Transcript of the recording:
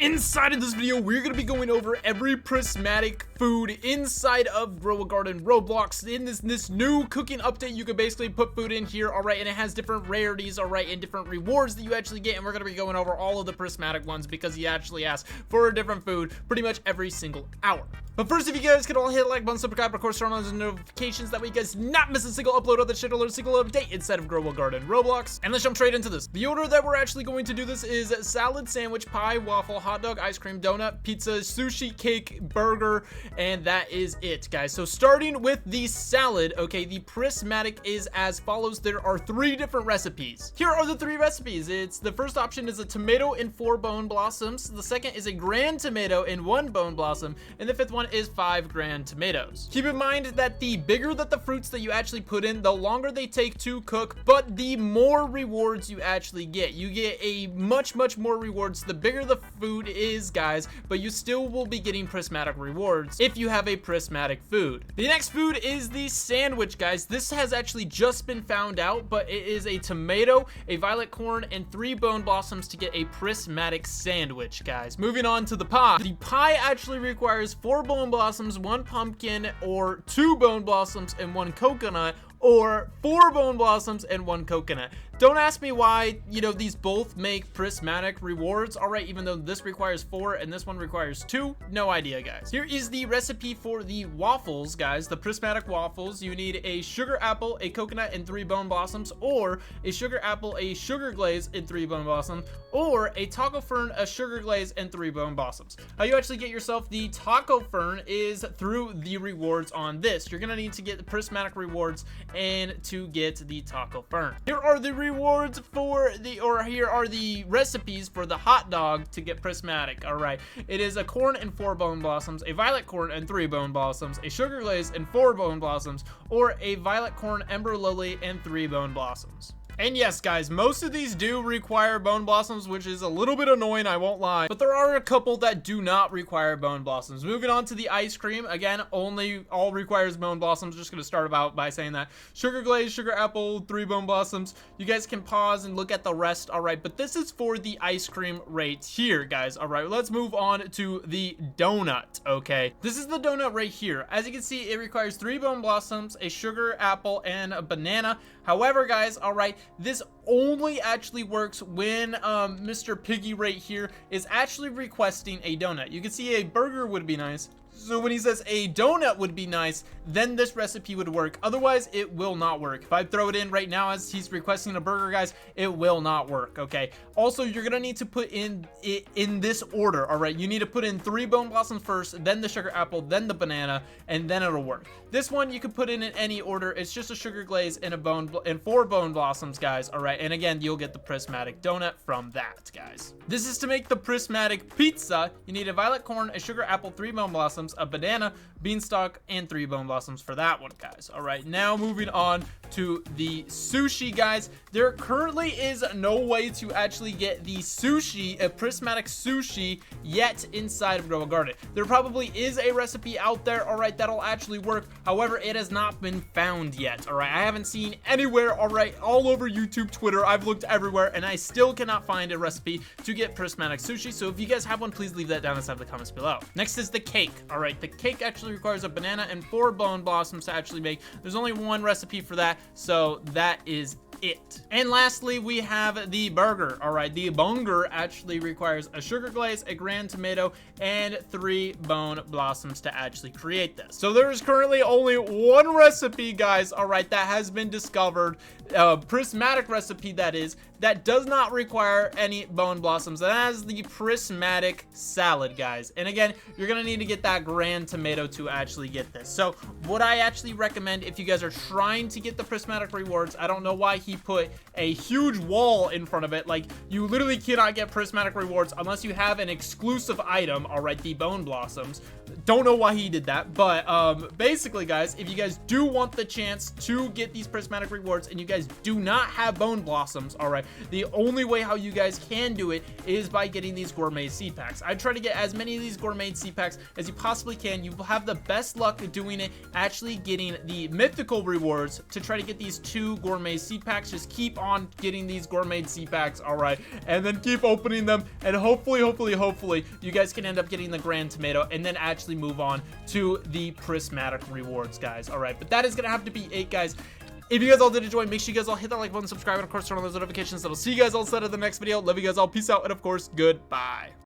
Inside of this video, we're going to be going over every prismatic food inside of Grow a Garden Roblox. In this new cooking update, you can basically put food in here, alright, and it has different rarities, alright, and different rewards that you actually get, and we're going to be going over all of the prismatic ones because he actually asks for a different food pretty much every single hour. But first, if you guys could all hit like button, subscribe, of course, turn on those notifications, that way you guys not miss a single upload of the channel or a single update inside of Grow a Garden Roblox. And let's jump straight into this. The order that we're actually going to do this is salad, sandwich, pie, waffle, hot dog, ice cream, donut, pizza, sushi, cake, burger, and that is it, guys. So starting with the salad, okay, the prismatic is as follows. There are 3 different recipes. Here are the 3 recipes. The first option is a tomato and 4 bone blossoms. The second is a grand tomato and 1 bone blossom, and the 5th one is 5 grand tomatoes. Keep in mind that the bigger that the fruits that you actually put in, the longer they take to cook, but the more rewards you actually get. You get a much more rewards the bigger the food is, guys, but you still will be getting prismatic rewards if you have a prismatic food. The next food is the sandwich, guys. This has actually just been found out, but it is a tomato, a violet corn, and 3 bone blossoms to get a prismatic sandwich, guys. Moving on to the pie. The pie actually requires 4 bone blossoms, 1 pumpkin, or 2 bone blossoms and 1 coconut, or 4 bone blossoms and 1 coconut. Don't ask me why, you know, these both make prismatic rewards, alright, even though this requires 4 and this one requires 2. No idea, guys. Here is the recipe for the waffles, guys. The prismatic waffles. You need a sugar apple, a coconut, and 3 bone blossoms, or a sugar apple, a sugar glaze, and 3 bone blossoms, or a taco fern, a sugar glaze, and 3 bone blossoms. How you actually get yourself the taco fern is through the rewards on this. You're gonna need to get the prismatic rewards and to get the taco fern. Here are the rewards for here are the recipes for the hot dog to get prismatic. All right, it is a corn and 4 bone blossoms, a violet corn and 3 bone blossoms, a sugar glaze and 4 bone blossoms, or a violet corn, ember lily, and 3 bone blossoms. And yes, guys, most of these do require bone blossoms, which is a little bit annoying, I won't lie. But there are a couple that do not require bone blossoms. Moving on to the ice cream. Again, all requires bone blossoms. Just going to start about by saying that. Sugar glaze, sugar apple, 3 bone blossoms. You guys can pause and look at the rest, all right? But this is for the ice cream right here, guys, all right? Let's move on to the donut, okay? This is the donut right here. As you can see, it requires 3 bone blossoms, a sugar apple, and a banana. However, guys, all right, this only actually works when Mr. Piggy right here is actually requesting a donut. You can see a burger would be nice. So when he says a donut would be nice, then this recipe would work. Otherwise, it will not work. If I throw it in right now as he's requesting a burger, guys, it will not work, okay? Also, you're gonna need to put in it in this order, all right? You need to put in 3 bone blossoms first, then the sugar apple, then the banana, and then it'll work. This one you can put in any order. It's just a sugar glaze and 4 bone blossoms, guys, all right? And again, you'll get the prismatic donut from that, guys. This is to make the prismatic pizza. You need a violet corn, a sugar apple, 3 bone blossoms, a banana, beanstalk, and 3 bone blossoms for that one, guys. All right, now moving on to the sushi, guys. There currently is no way to actually get the sushi, a prismatic sushi, yet inside of Grow a Garden. There probably is a recipe out there, all right, that'll actually work. However, it has not been found yet, all right? I haven't seen anywhere, all right, all over YouTube, Twitter. I've looked everywhere, and I still cannot find a recipe to get prismatic sushi. So if you guys have one, please leave that down inside the comments below. Next is the cake, all right? The cake actually requires a banana and 4 bone blossoms to actually make. There's only one recipe for that, so that is it. And lastly, we have the burger. All right, the burger actually requires a sugar glaze, a grand tomato, and 3 bone blossoms to actually create this. So there is currently only one recipe, guys, all right, that has been discovered, prismatic recipe that is, that does not require any bone blossoms, and that is the prismatic salad, guys. And again, you're gonna need to get that grand tomato to actually get this. So what I actually recommend, if you guys are trying to get the prismatic rewards, I don't know why he put a huge wall in front of it. Like, you literally cannot get prismatic rewards unless you have an exclusive item, all right, the bone blossoms. Don't know why he did that, but basically, guys, if you guys do want the chance to get these prismatic rewards and you guys do not have bone blossoms, all right, the only way how you guys can do it is by getting these gourmet seed packs. I try to get as many of these gourmet seed packs as you possibly can. You will have the best luck doing it, actually getting the mythical rewards to try to get these 2 gourmet seed packs. packs. Just keep on getting these gourmet C packs, all right, and then keep opening them, and hopefully you guys can end up getting the grand tomato and then actually move on to the prismatic rewards, guys. All right, but that is gonna have to be it, guys. If you guys all did enjoy, make sure you guys all hit that like button, subscribe, and of course turn on those notifications. That'll see you guys all set in the next video. Love you guys all. Peace out, and of course, goodbye.